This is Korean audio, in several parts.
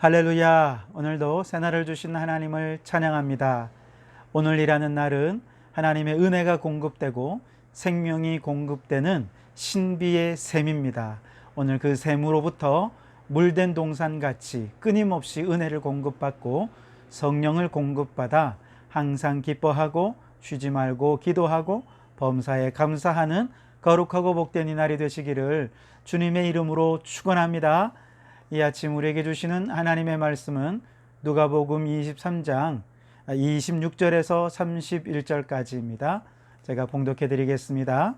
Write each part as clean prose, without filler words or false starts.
할렐루야. 오늘도 새날을 주신 하나님을 찬양합니다. 오늘이라는 날은 하나님의 은혜가 공급되고 생명이 공급되는 신비의 샘입니다. 오늘 그 샘으로부터 물된 동산같이 끊임없이 은혜를 공급받고 성령을 공급받아 항상 기뻐하고 쉬지 말고 기도하고 범사에 감사하는 거룩하고 복된 이 날이 되시기를 주님의 이름으로 축원합니다. 이 아침 우리에게 주시는 하나님의 말씀은 누가복음 23장 26절에서 31절까지입니다. 제가 봉독해 드리겠습니다.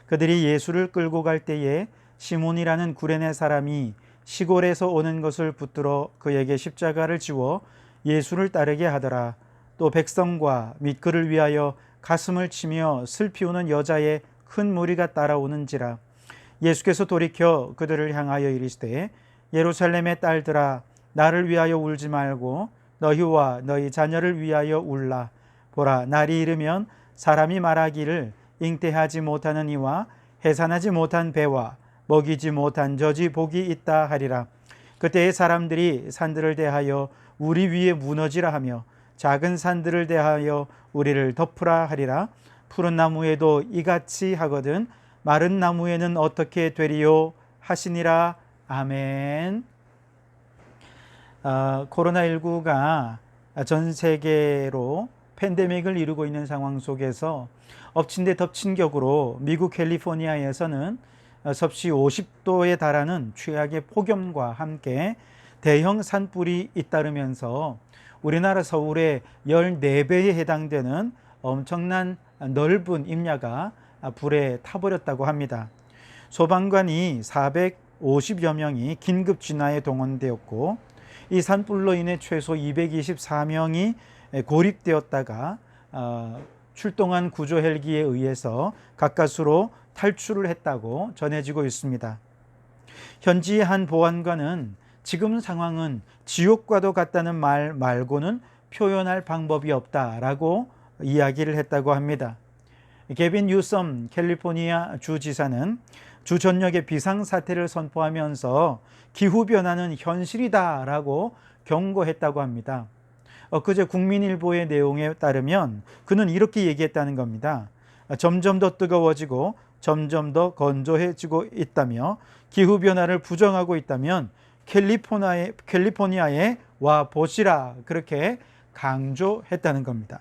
그들이 예수를 끌고 갈 때에 시몬이라는 구레네 사람이 시골에서 오는 것을 붙들어 그에게 십자가를 지워 예수를 따르게 하더라. 또 백성과 및 그를 위하여 가슴을 치며 슬피 우는 여자의 큰 무리가 따라오는지라. 예수께서 돌이켜 그들을 향하여 이르시되 예루살렘의 딸들아, 나를 위하여 울지 말고 너희와 너희 자녀를 위하여 울라. 보라, 날이 이르면 사람이 말하기를 잉태하지 못하는 이와 해산하지 못한 배와 먹이지 못한 젖이 복이 있다 하리라. 그때의 사람들이 산들을 대하여 우리 위에 무너지라 하며 작은 산들을 대하여 우리를 덮으라 하리라. 푸른 나무에도 이같이 하거든 마른 나무에는 어떻게 되리요 하시니라. 아멘. 코로나19가 전 세계로 팬데믹을 이루고 있는 상황 속에서 엎친 데 덮친 격으로 미국 캘리포니아에서는 섭씨 50도에 달하는 최악의 폭염과 함께 대형 산불이 잇따르면서 우리나라 서울의 14배에 해당되는 엄청난 넓은 임야가 불에 타버렸다고 합니다. 소방관이 450여 명이 긴급 진화에 동원되었고, 이 산불로 인해 최소 224명이 고립되었다가 출동한 구조 헬기에 의해서 가까스로 탈출을 했다고 전해지고 있습니다. 현지의 한 보안관은 지금 상황은 지옥과도 같다는 말 말고는 표현할 방법이 없다라고 이야기를 했다고 합니다. 게빈 뉴섬 캘리포니아 주지사는 주 전역에 비상사태를 선포하면서 기후변화는 현실이다라고 경고했다고 합니다. 그제 국민일보의 내용에 따르면 그는 이렇게 얘기했다는 겁니다. 점점 더 뜨거워지고 점점 더 건조해지고 있다며 기후변화를 부정하고 있다면 캘리포니아에 와 보시라, 그렇게 강조했다는 겁니다.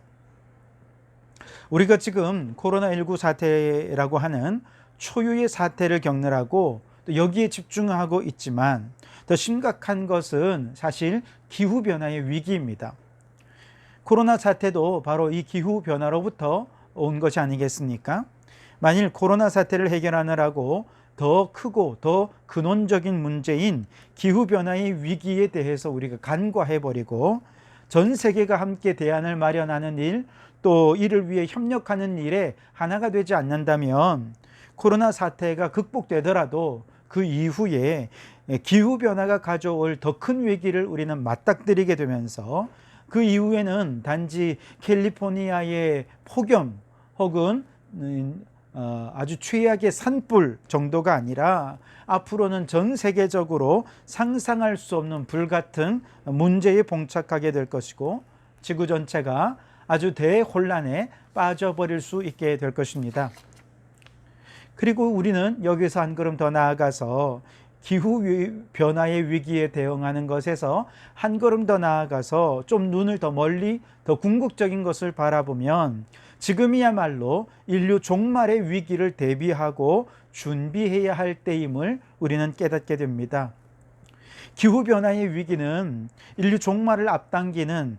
우리가 지금 코로나19 사태라고 하는 초유의 사태를 겪느라고 또 여기에 집중하고 있지만 더 심각한 것은 사실 기후변화의 위기입니다. 코로나 사태도 바로 이 기후변화로부터 온 것이 아니겠습니까? 만일 코로나 사태를 해결하느라고 더 크고 더 근원적인 문제인 기후변화의 위기에 대해서 우리가 간과해버리고 전 세계가 함께 대안을 마련하는 일, 또 이를 위해 협력하는 일에 하나가 되지 않는다면 코로나 사태가 극복되더라도 그 이후에 기후변화가 가져올 더 큰 위기를 우리는 맞닥뜨리게 되면서 그 이후에는 단지 캘리포니아의 폭염 혹은 아주 최악의 산불 정도가 아니라 앞으로는 전 세계적으로 상상할 수 없는 불같은 문제에 봉착하게 될 것이고 지구 전체가 아주 대혼란에 빠져버릴 수 있게 될 것입니다. 그리고 우리는 여기서 한 걸음 더 나아가서 기후변화의 위기에 대응하는 것에서 한 걸음 더 나아가서 좀 눈을 더 멀리 더 궁극적인 것을 바라보면 지금이야말로 인류 종말의 위기를 대비하고 준비해야 할 때임을 우리는 깨닫게 됩니다. 기후변화의 위기는 인류 종말을 앞당기는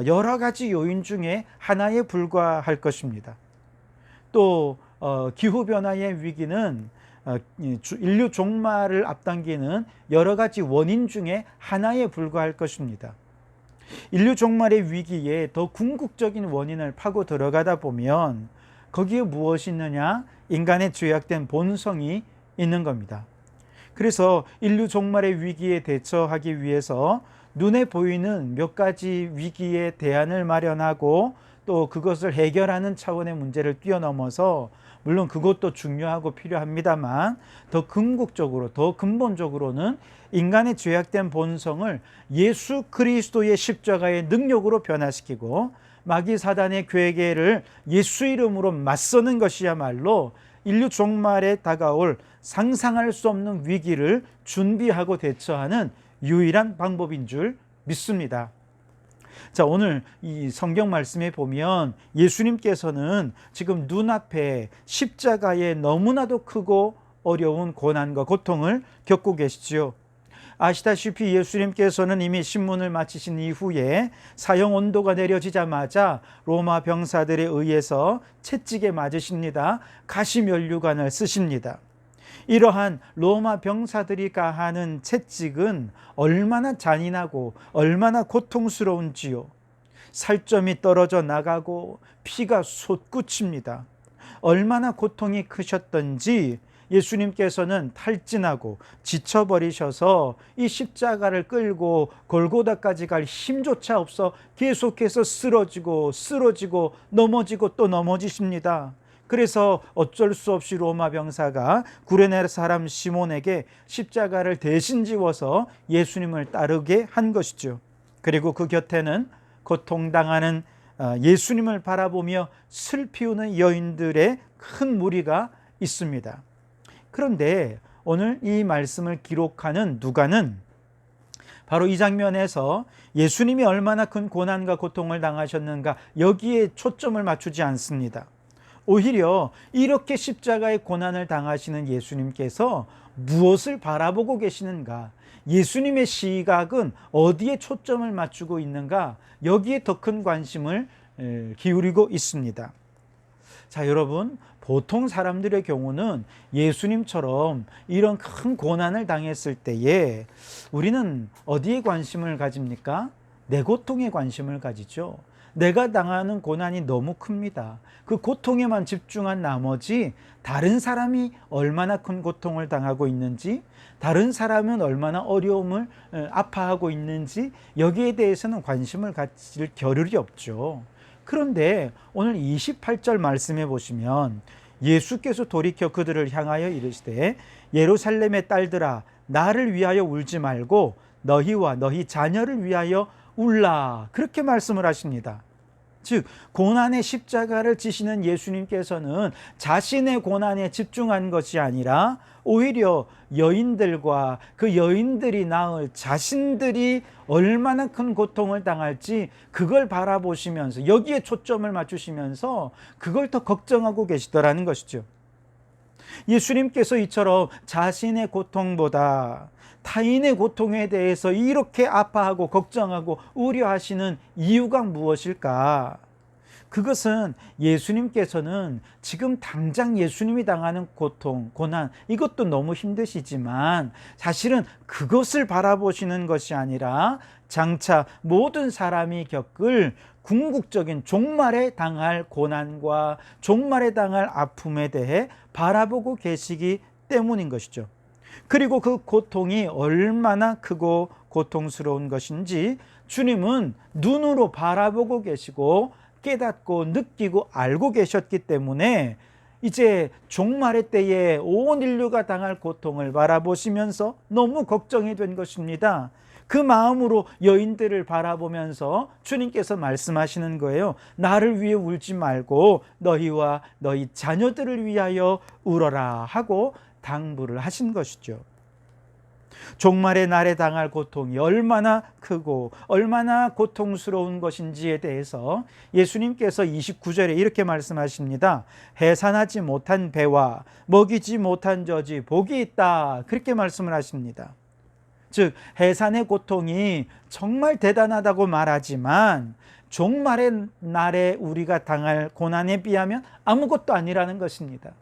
여러 가지 요인 중에 하나에 불과할 것입니다. 또 기후변화의 위기는 인류 종말을 앞당기는 여러 가지 원인 중에 하나에 불과할 것입니다. 인류 종말의 위기에 더 궁극적인 원인을 파고 들어가다 보면 거기에 무엇이 있느냐? 인간의 죄악된 본성이 있는 겁니다. 그래서 인류 종말의 위기에 대처하기 위해서 눈에 보이는 몇 가지 위기의 대안을 마련하고 또 그것을 해결하는 차원의 문제를 뛰어넘어서 물론 그것도 중요하고 필요합니다만 더 궁극적으로, 더 근본적으로는 인간의 죄악된 본성을 예수 그리스도의 십자가의 능력으로 변화시키고 마귀 사단의 괴계를 예수 이름으로 맞서는 것이야말로 인류 종말에 다가올 상상할 수 없는 위기를 준비하고 대처하는 유일한 방법인 줄 믿습니다. 자, 오늘 이 성경 말씀에 보면 예수님께서는 지금 눈앞에 십자가에 너무나도 크고 어려운 고난과 고통을 겪고 계시지요. 아시다시피 예수님께서는 이미 신문을 마치신 이후에 사형 온도가 내려지자마자 로마 병사들에 의해서 채찍에 맞으십니다. 가시면류관을 쓰십니다. 이러한 로마 병사들이 가하는 채찍은 얼마나 잔인하고 얼마나 고통스러운지요. 살점이 떨어져 나가고 피가 솟구칩니다. 얼마나 고통이 크셨던지 예수님께서는 탈진하고 지쳐버리셔서 이 십자가를 끌고 골고다까지 갈 힘조차 없어 계속해서 쓰러지고 넘어지고 또 넘어지십니다. 그래서 어쩔 수 없이 로마 병사가 구레네 사람 시몬에게 십자가를 대신 지워서 예수님을 따르게 한 것이죠. 그리고 그 곁에는 고통당하는 예수님을 바라보며 슬피우는 여인들의 큰 무리가 있습니다. 그런데 오늘 이 말씀을 기록하는 누가는 바로 이 장면에서 예수님이 얼마나 큰 고난과 고통을 당하셨는가 여기에 초점을 맞추지 않습니다. 오히려 이렇게 십자가의 고난을 당하시는 예수님께서 무엇을 바라보고 계시는가, 예수님의 시각은 어디에 초점을 맞추고 있는가, 여기에 더 큰 관심을 기울이고 있습니다. 자, 여러분, 보통 사람들의 경우는 예수님처럼 이런 큰 고난을 당했을 때에 우리는 어디에 관심을 가집니까? 내 고통에 관심을 가지죠. 내가 당하는 고난이 너무 큽니다. 그 고통에만 집중한 나머지 다른 사람이 얼마나 큰 고통을 당하고 있는지, 다른 사람은 얼마나 어려움을 아파하고 있는지 여기에 대해서는 관심을 가질 겨를이 없죠. 그런데 오늘 28절 말씀해 보시면 예수께서 돌이켜 그들을 향하여 이르시되 예루살렘의 딸들아 나를 위하여 울지 말고 너희와 너희 자녀를 위하여 울라, 그렇게 말씀을 하십니다. 즉 고난의 십자가를 지시는 예수님께서는 자신의 고난에 집중한 것이 아니라 오히려 여인들과 그 여인들이 낳을 자신들이 얼마나 큰 고통을 당할지 그걸 바라보시면서 여기에 초점을 맞추시면서 그걸 더 걱정하고 계시더라는 것이죠. 예수님께서 이처럼 자신의 고통보다 타인의 고통에 대해서 이렇게 아파하고 걱정하고 우려하시는 이유가 무엇일까? 그것은 예수님께서는 지금 당장 예수님이 당하는 고통, 고난, 이것도 너무 힘드시지만 사실은 그것을 바라보시는 것이 아니라 장차 모든 사람이 겪을 궁극적인 종말에 당할 고난과 종말에 당할 아픔에 대해 바라보고 계시기 때문인 것이죠. 그리고 그 고통이 얼마나 크고 고통스러운 것인지 주님은 눈으로 바라보고 계시고 깨닫고 느끼고 알고 계셨기 때문에 이제 종말의 때에 온 인류가 당할 고통을 바라보시면서 너무 걱정이 된 것입니다. 그 마음으로 여인들을 바라보면서 주님께서 말씀하시는 거예요. 나를 위해 울지 말고 너희와 너희 자녀들을 위하여 울어라 하고 당부를 하신 것이죠. 종말의 날에 당할 고통이 얼마나 크고 얼마나 고통스러운 것인지에 대해서 예수님께서 29절에 이렇게 말씀하십니다. 해산하지 못한 배와 먹이지 못한 젖이 복이 있다, 그렇게 말씀을 하십니다. 즉 해산의 고통이 정말 대단하다고 말하지만 종말의 날에 우리가 당할 고난에 비하면 아무것도 아니라는 것입니다.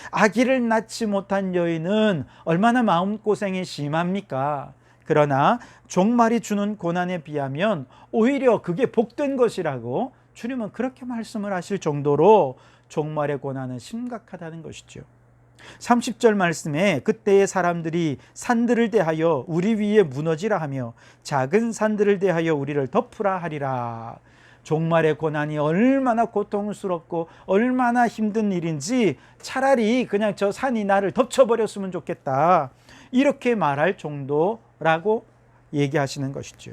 아기를 낳지 못한 여인은 얼마나 마음고생이 심합니까? 그러나 종말이 주는 고난에 비하면 오히려 그게 복된 것이라고 주님은 그렇게 말씀을 하실 정도로 종말의 고난은 심각하다는 것이죠. 30절 말씀에 그때의 사람들이 산들을 대하여 우리 위에 무너지라 하며 작은 산들을 대하여 우리를 덮으라 하리라. 종말의 고난이 얼마나 고통스럽고 얼마나 힘든 일인지 차라리 그냥 저 산이 나를 덮쳐버렸으면 좋겠다, 이렇게 말할 정도라고 얘기하시는 것이죠.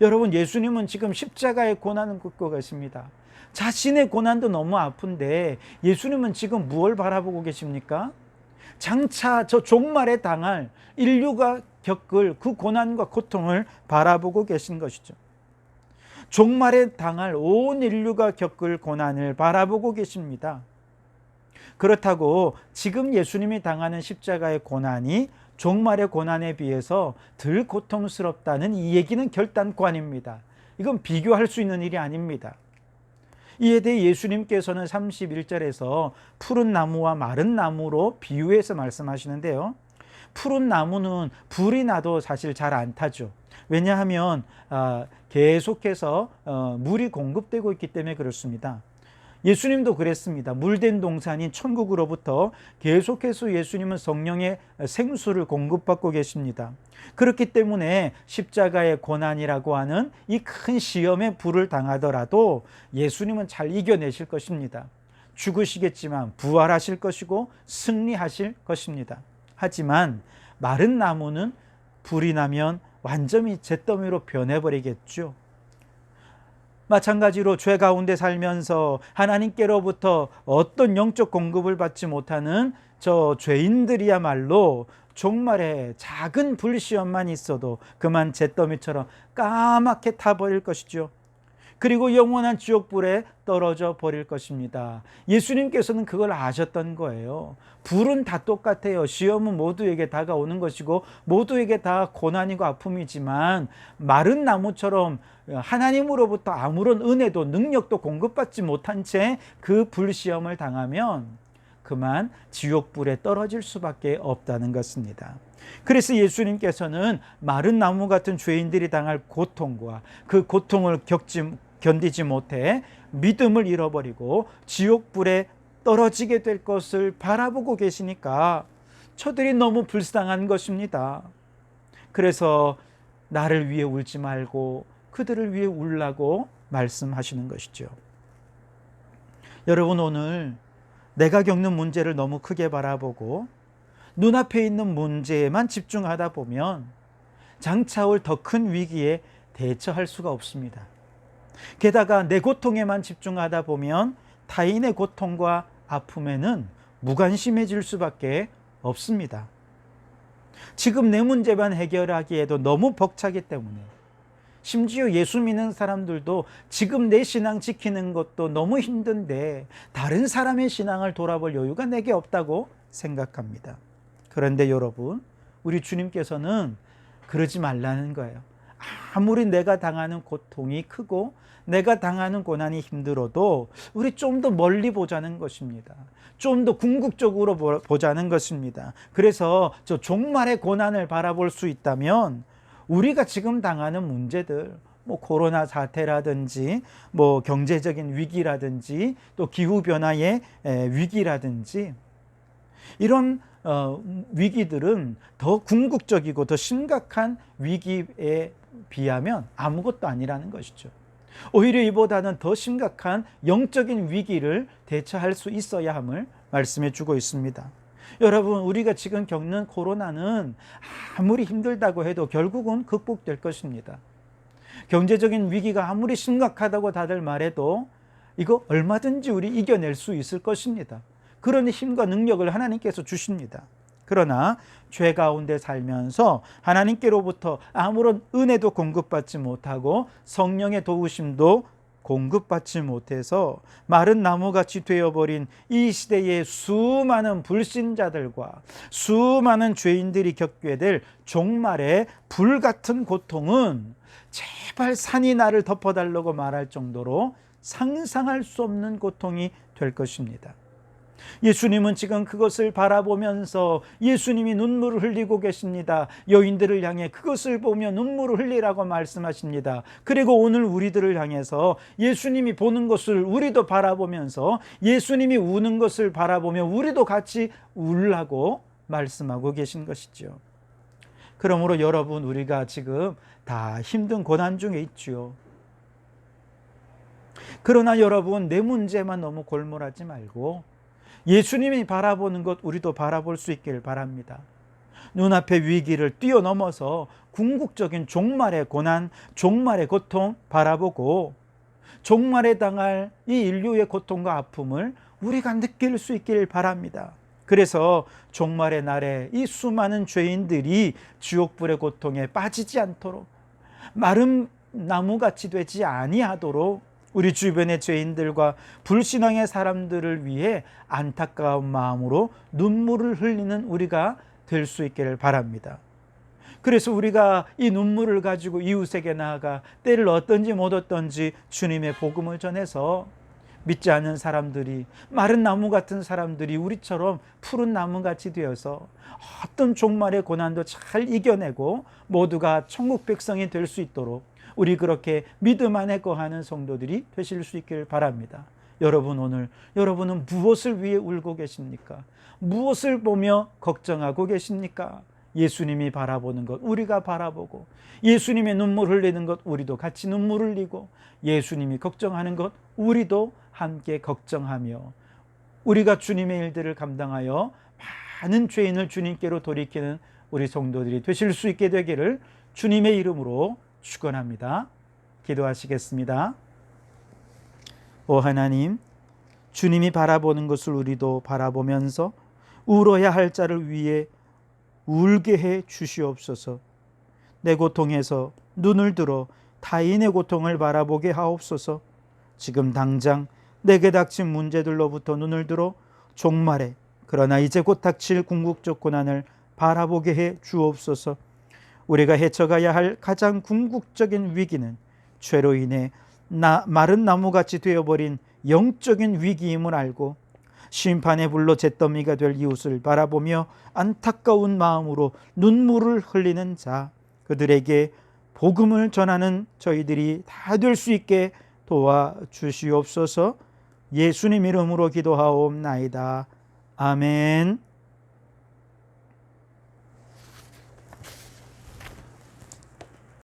여러분, 예수님은 지금 십자가의 고난을 겪고 계십니다. 자신의 고난도 너무 아픈데 예수님은 지금 무엇을 바라보고 계십니까? 장차 저 종말에 당할, 인류가 겪을 그 고난과 고통을 바라보고 계신 것이죠. 종말에 당할 온 인류가 겪을 고난을 바라보고 계십니다. 그렇다고 지금 예수님이 당하는 십자가의 고난이 종말의 고난에 비해서 덜 고통스럽다는 이 얘기는 결단코 아닙니다. 이건 비교할 수 있는 일이 아닙니다. 이에 대해 예수님께서는 31절에서 푸른 나무와 마른 나무로 비유해서 말씀하시는데요. 푸른 나무는 불이 나도 사실 잘 안 타죠. 왜냐하면 계속해서 물이 공급되고 있기 때문에 그렇습니다. 예수님도 그랬습니다. 물된 동산인 천국으로부터 계속해서 예수님은 성령의 생수를 공급받고 계십니다. 그렇기 때문에 십자가의 고난이라고 하는 이 큰 시험에 불을 당하더라도 예수님은 잘 이겨내실 것입니다. 죽으시겠지만 부활하실 것이고 승리하실 것입니다. 하지만 마른 나무는 불이 나면 완전히 잿더미로 변해버리겠죠. 마찬가지로 죄 가운데 살면서 하나님께로부터 어떤 영적 공급을 받지 못하는 저 죄인들이야말로 종말에 작은 불시험만 있어도 그만 잿더미처럼 까맣게 타버릴 것이죠. 그리고 영원한 지옥불에 떨어져 버릴 것입니다. 예수님께서는 그걸 아셨던 거예요. 불은 다 똑같아요. 시험은 모두에게 다가오는 것이고 모두에게 다 고난이고 아픔이지만 마른 나무처럼 하나님으로부터 아무런 은혜도 능력도 공급받지 못한 채 그 불시험을 당하면 그만 지옥불에 떨어질 수밖에 없다는 것입니다. 그래서 예수님께서는 마른 나무 같은 죄인들이 당할 고통과 그 고통을 견디지 못해 믿음을 잃어버리고 지옥불에 떨어지게 될 것을 바라보고 계시니까 저들이 너무 불쌍한 것입니다. 그래서 나를 위해 울지 말고 그들을 위해 울라고 말씀하시는 것이죠. 여러분, 오늘 내가 겪는 문제를 너무 크게 바라보고 눈앞에 있는 문제에만 집중하다 보면 장차 올 더 큰 위기에 대처할 수가 없습니다. 게다가 내 고통에만 집중하다 보면 타인의 고통과 아픔에는 무관심해질 수밖에 없습니다. 지금 내 문제만 해결하기에도 너무 벅차기 때문에, 심지어 예수 믿는 사람들도 지금 내 신앙 지키는 것도 너무 힘든데 다른 사람의 신앙을 돌아볼 여유가 내게 없다고 생각합니다. 그런데 여러분, 우리 주님께서는 그러지 말라는 거예요. 아무리 내가 당하는 고통이 크고 내가 당하는 고난이 힘들어도 우리 좀 더 멀리 보자는 것입니다. 좀 더 궁극적으로 보자는 것입니다. 그래서 저 종말의 고난을 바라볼 수 있다면 우리가 지금 당하는 문제들, 코로나 사태라든지 경제적인 위기라든지 또 기후변화의 위기라든지 이런 위기들은 더 궁극적이고 더 심각한 위기에 비하면 아무것도 아니라는 것이죠. 오히려 이보다는 더 심각한 영적인 위기를 대처할 수 있어야 함을 말씀해 주고 있습니다. 여러분, 우리가 지금 겪는 코로나는 아무리 힘들다고 해도 결국은 극복될 것입니다. 경제적인 위기가 아무리 심각하다고 다들 말해도 이거 얼마든지 우리 이겨낼 수 있을 것입니다. 그런 힘과 능력을 하나님께서 주십니다. 그러나 죄 가운데 살면서 하나님께로부터 아무런 은혜도 공급받지 못하고 성령의 도우심도 공급받지 못해서 마른 나무같이 되어버린 이 시대의 수많은 불신자들과 수많은 죄인들이 겪게 될 종말의 불같은 고통은 제발 산이 나를 덮어달라고 말할 정도로 상상할 수 없는 고통이 될 것입니다. 예수님은 지금 그것을 바라보면서 예수님이 눈물을 흘리고 계십니다. 여인들을 향해 그것을 보며 눈물을 흘리라고 말씀하십니다. 그리고 오늘 우리들을 향해서 예수님이 보는 것을 우리도 바라보면서 예수님이 우는 것을 바라보며 우리도 같이 울라고 말씀하고 계신 것이죠. 그러므로 여러분, 우리가 지금 다 힘든 고난 중에 있죠. 그러나 여러분, 내 문제만 너무 골몰하지 말고 예수님이 바라보는 것 우리도 바라볼 수 있길 바랍니다. 눈앞의 위기를 뛰어넘어서 궁극적인 종말의 고난, 종말의 고통 바라보고 종말에 당할 이 인류의 고통과 아픔을 우리가 느낄 수 있길 바랍니다. 그래서 종말의 날에 이 수많은 죄인들이 지옥불의 고통에 빠지지 않도록, 마른 나무같이 되지 아니하도록 우리 주변의 죄인들과 불신앙의 사람들을 위해 안타까운 마음으로 눈물을 흘리는 우리가 될 수 있기를 바랍니다. 그래서 우리가 이 눈물을 가지고 이웃에게 나아가 때를 얻든지 못 얻든지 주님의 복음을 전해서 믿지 않는 사람들이, 마른 나무 같은 사람들이 우리처럼 푸른 나무같이 되어서 어떤 종말의 고난도 잘 이겨내고 모두가 천국 백성이 될 수 있도록 우리 그렇게 믿음 안에 거하는 성도들이 되실 수 있기를 바랍니다. 여러분, 오늘 여러분은 무엇을 위해 울고 계십니까? 무엇을 보며 걱정하고 계십니까? 예수님이 바라보는 것 우리가 바라보고, 예수님의 눈물 흘리는 것 우리도 같이 눈물 흘리고, 예수님이 걱정하는 것 우리도 함께 걱정하며, 우리가 주님의 일들을 감당하여 많은 죄인을 주님께로 돌이키는 우리 성도들이 되실 수 있게 되기를 주님의 이름으로 축원합니다. 기도하시겠습니다. 오 하나님, 주님이 바라보는 것을 우리도 바라보면서 울어야 할 자를 위해 울게 해 주시옵소서. 내 고통에서 눈을 들어 타인의 고통을 바라보게 하옵소서. 지금 당장 내게 닥친 문제들로부터 눈을 들어 종말에, 그러나 이제 곧 닥칠 궁극적 고난을 바라보게 해 주옵소서. 우리가 헤쳐가야 할 가장 궁극적인 위기는 죄로 인해 마른 나무같이 되어버린 영적인 위기임을 알고 심판의 불로 잿더미가 될 이웃을 바라보며 안타까운 마음으로 눈물을 흘리는 자, 그들에게 복음을 전하는 저희들이 다 될 수 있게 도와주시옵소서. 예수님 이름으로 기도하옵나이다. 아멘.